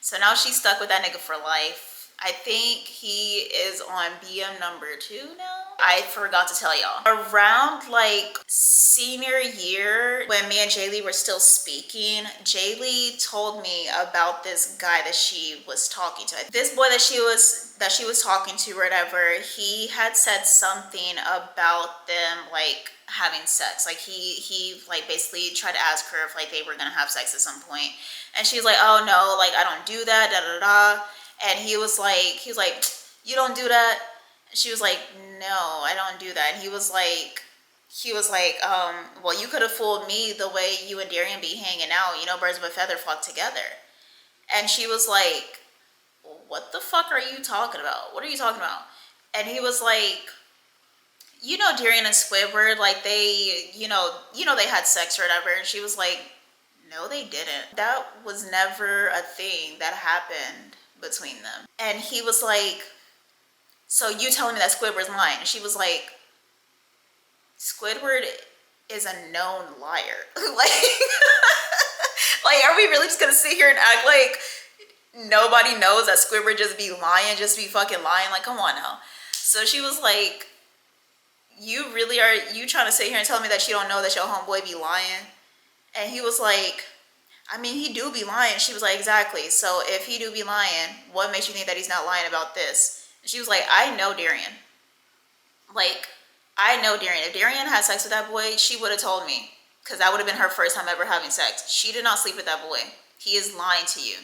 So now she's stuck with that nigga for life. I think he is on BM number 2 now. I forgot to tell y'all. Around like senior year, when me and Jaylee were still speaking, Jaylee told me about this guy that she was talking to. This boy that she was talking to or whatever, he had said something about them like having sex. Like he like basically tried to ask her if like they were gonna have sex at some point. And she's like, oh no, like I don't do that, da da da. And he was like, you don't do that? And she was like, no, I don't do that. And he was like, well, you could have fooled me the way you and Darian be hanging out, you know, birds of a feather flock together. And she was like, what the fuck are you talking about? What are you talking about? And he was like, you know, Darian and Squidward, like they, you know, they had sex or whatever. And she was like, no, they didn't. That was never a thing that happened between them. And he was like, so you telling me that Squidward's lying? And she was like, Squidward is a known liar. like are we really just gonna sit here and act like nobody knows that Squidward just be lying, just be fucking lying? Like, come on now. So she was like, you trying to sit here and tell me that you don't know that your homeboy be lying? And he was like, I mean, he do be lying. She was like, exactly. So if he do be lying, what makes you think that he's not lying about this? And she was like, I know Darian. Like, I know Darian. If Darian had sex with that boy, she would have told me. Because that would have been her first time ever having sex. She did not sleep with that boy. He is lying to you.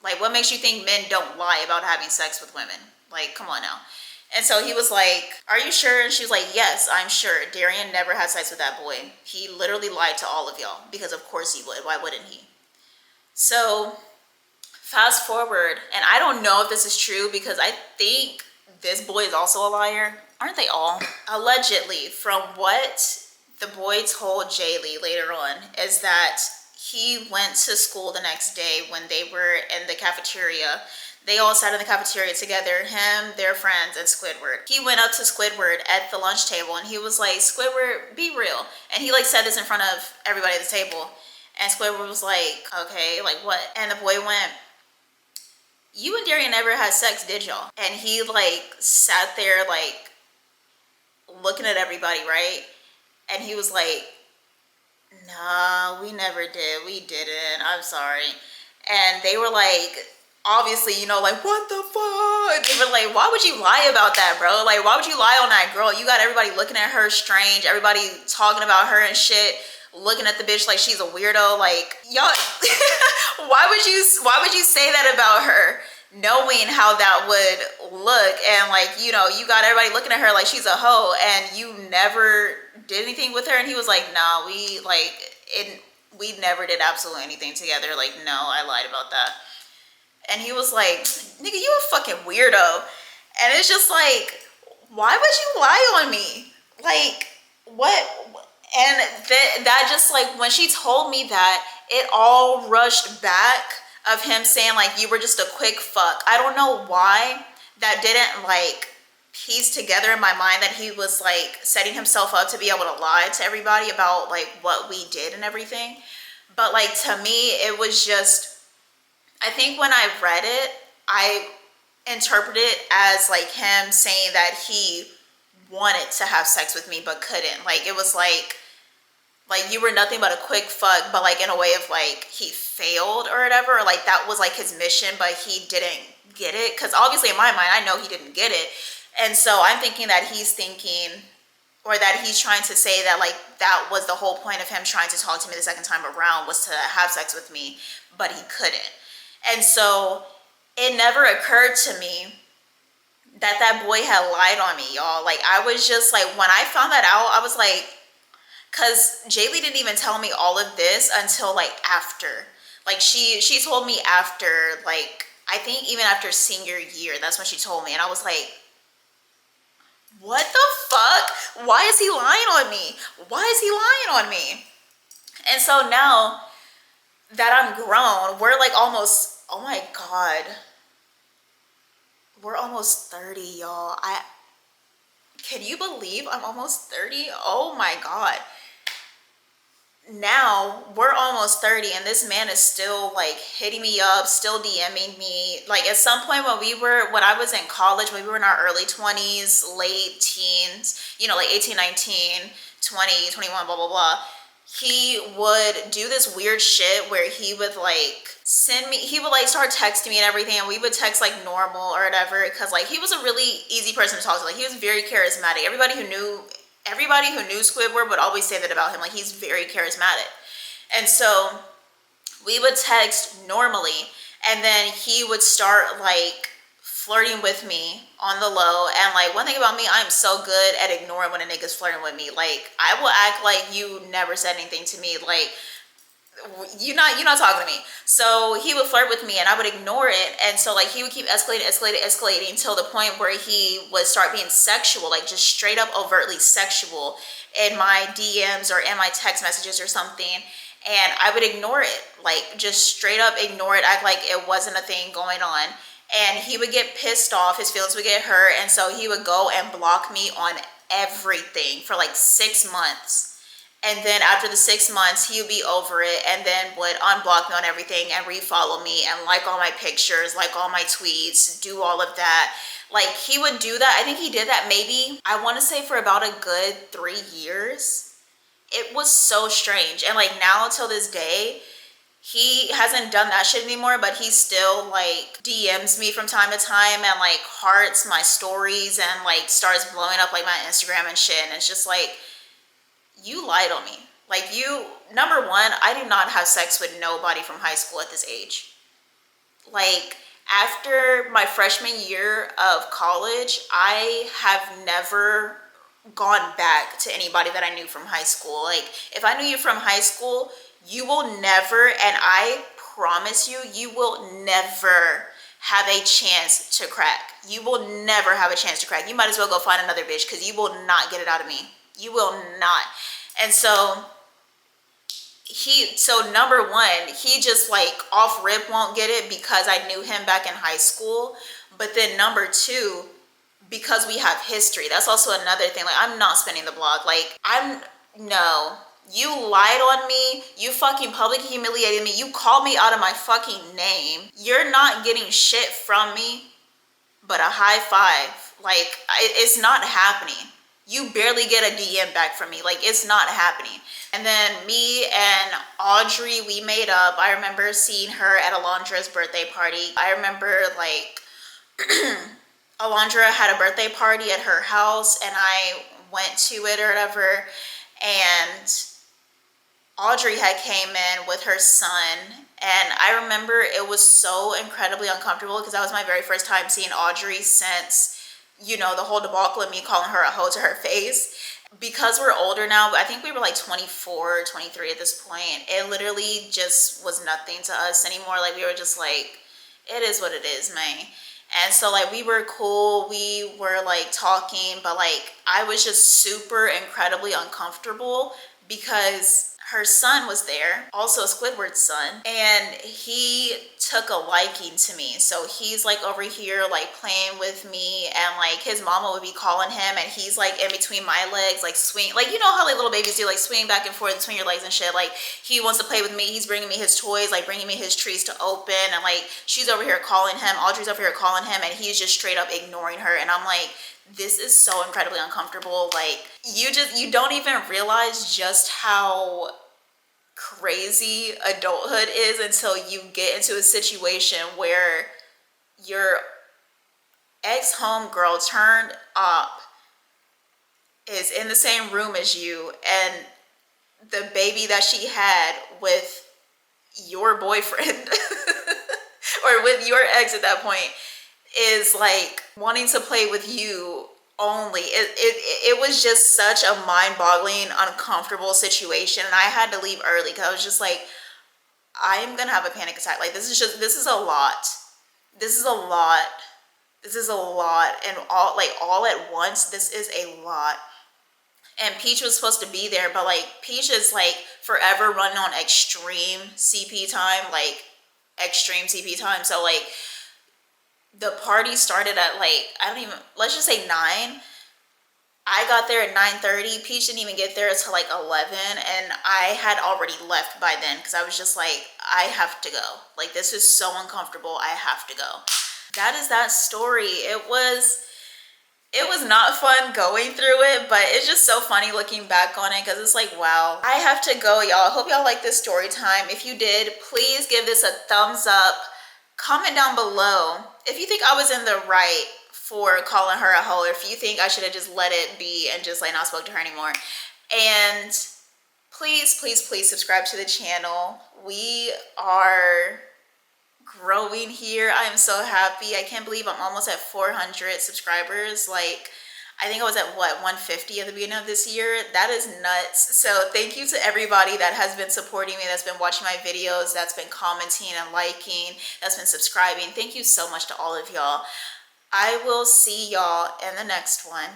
Like, what makes you think men don't lie about having sex with women? Like, come on now. And so he was like, are you sure? And she was like, yes, I'm sure. Darian never had sex with that boy. He literally lied to all of y'all because of course he would. Why wouldn't he? So fast forward, and I don't know if this is true because I think this boy is also a liar. Aren't they all? Allegedly, from what the boy told Jaylee later on, is that he went to school the next day when they were in the cafeteria. They all sat in the cafeteria together, him, their friends, and Squidward. He went up to Squidward at the lunch table and he was like, Squidward, be real. And he like said this in front of everybody at the table. And Squidward was like, okay, like what? And the boy went, you and Darian never had sex, did y'all? And he like sat there like looking at everybody, right? And he was like, nah, we never did. We didn't. I'm sorry. And they were like, obviously, you know, like, what the fuck? They were like, why would you lie about that, bro? Like, why would you lie on that girl? You got everybody looking at her strange, everybody talking about her and shit, looking at the bitch like she's a weirdo. Like, y'all, why would you say that about her, knowing how that would look? And like, you know, you got everybody looking at her like she's a hoe and you never did anything with her. And he was like, nah, we never did absolutely anything together. Like, no, I lied about that. And he was like, nigga, you a fucking weirdo. And it's just like, why would you lie on me? Like, what? And that just like, when she told me that, it all rushed back of him saying like, you were just a quick fuck. I don't know why that didn't like piece together in my mind that he was like setting himself up to be able to lie to everybody about like what we did and everything. But like, to me, it was just, I think when I read it, I interpreted it as like him saying that he wanted to have sex with me but couldn't. Like, it was like you were nothing but a quick fuck, but like in a way of like he failed or whatever, or like that was like his mission but he didn't get it. Because obviously in my mind, I know he didn't get it. And so I'm thinking that he's thinking, or that he's trying to say that like that was the whole point of him trying to talk to me the second time around, was to have sex with me, but he couldn't. And so it never occurred to me that that boy had lied on me, y'all. Like, I was just like, when I found that out, I was like, because Jaylee didn't even tell me all of this until like after. Like, she told me after, like, I think even after senior year, that's when she told me. And I was like, what the fuck? Why is he lying on me? Why is he lying on me? And so now, that I'm grown. We're like almost, oh my God, we're almost 30, y'all. Can you believe I'm almost 30? Oh my God. Now we're almost 30 and this man is still like hitting me up, still DMing me. Like at some point when I was in college, when we were in our early 20s, late teens, you know, like 18, 19, 20, 21, blah, blah, blah. He would do this weird shit where he would like he would like start texting me and everything, and we would text like normal or whatever, because like he was a really easy person to talk to. Like he was very charismatic. Everybody who knew Squidward would always say that about him. Like he's very charismatic. And so we would text normally, and then he would start like flirting with me on the low. And like one thing about me, I'm so good at ignoring when a nigga's flirting with me. Like I will act like you never said anything to me. Like you're not talking to me. So he would flirt with me and I would ignore it. And so like he would keep escalating till the point where he would start being sexual, like just straight up overtly sexual in my DMs or in my text messages or something. And I would ignore it, like just straight up ignore it, act like it wasn't a thing going on. And he would get pissed off, his feelings would get hurt, and so he would go and block me on everything for like 6 months. And then after the 6 months, he would be over it and then would unblock me on everything and refollow me and like all my pictures, like all my tweets, do all of that. Like he would do that. I think he did that maybe, I want to say for about a good 3 years. It was so strange. And like now till this day, he hasn't done that shit anymore, but he still like DMs me from time to time and like hearts my stories and like starts blowing up like my Instagram and shit. And it's just like, you lied on me. Like number one, I did not have sex with nobody from high school at this age. Like after my freshman year of college, I have never gone back to anybody that I knew from high school. Like if I knew you from high school, you will never, and I promise you, you will never have a chance to crack. You will never have a chance to crack. You might as well go find another bitch because you will not get it out of me. You will not. And so number one, he just like off rip won't get it because I knew him back in high school. But then number two, because we have history, that's also another thing. Like I'm not spinning the block. Like no, you lied on me. You fucking publicly humiliated me. You called me out of my fucking name. You're not getting shit from me but a high five. Like it's not happening. You barely get a DM back from me. Like it's not happening. And then me and Audrey, we made up. I remember seeing her at Alondra's birthday party. I remember like Alondra had a birthday party at her house and I went to it or whatever. And Audrey had came in with her son. And I remember it was so incredibly uncomfortable because that was my very first time seeing Audrey since, you know, the whole debacle of me calling her a hoe to her face. Because we're older now, I think we were like 24, 23 at this point. It literally just was nothing to us anymore. Like we were just like, it is what it is, man. And so like we were cool, we were like talking, but like I was just super incredibly uncomfortable because her son was there, also Squidward's son, and he took a liking to me. So he's like over here like playing with me, and like his mama would be calling him and he's like in between my legs, like swing, like you know how like little babies do, like swing back and forth between your legs and shit. Like he wants to play with me, he's bringing me his toys, like bringing me his trees to open, and like she's over here calling him, Audrey's over here calling him, and he's just straight up ignoring her. And I'm like, this is so incredibly uncomfortable. Like you don't even realize just how crazy adulthood is until you get into a situation where your ex-homegirl turned up is in the same room as you, and the baby that she had with your boyfriend or with your ex at that point is like wanting to play with you only. It was just such a mind-boggling, uncomfortable situation, and I had to leave early because I was just like, I am gonna have a panic attack. Like this is a lot. This is a lot. This is a lot, and all at once. This is a lot. and Peach was supposed to be there, but like Peach is like forever running on extreme CP time, like extreme CP time. So like the party started at like, I don't even, let's just say 9. I got there at 9:30. Peach didn't even get there until like 11, and I had already left by then because I was just like, I have to go. Like, this is so uncomfortable. I have to go. That is that story. It was not fun going through it, but it's just so funny looking back on it because it's like, wow. I have to go, y'all. I hope y'all like this story time. If you did, please give this a thumbs up. Comment down below if you think I was in the right for calling her a hoe, or if you think I should have just let it be and just like not spoke to her anymore. And please, please, please subscribe to the channel. We are growing here. I am so happy. I can't believe I'm almost at 400 subscribers. Like, I think I was at what, 150 at the beginning of this year. That is nuts. So thank you to everybody that has been supporting me, that's been watching my videos, that's been commenting and liking, that's been subscribing. Thank you so much to all of y'all. I will see y'all in the next one.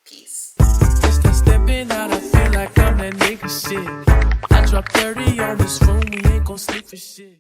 Peace. Just a stepping out, I feel like I'm that nigga shit. I dropped 30 on this room, we ain't gon' sleep for shit.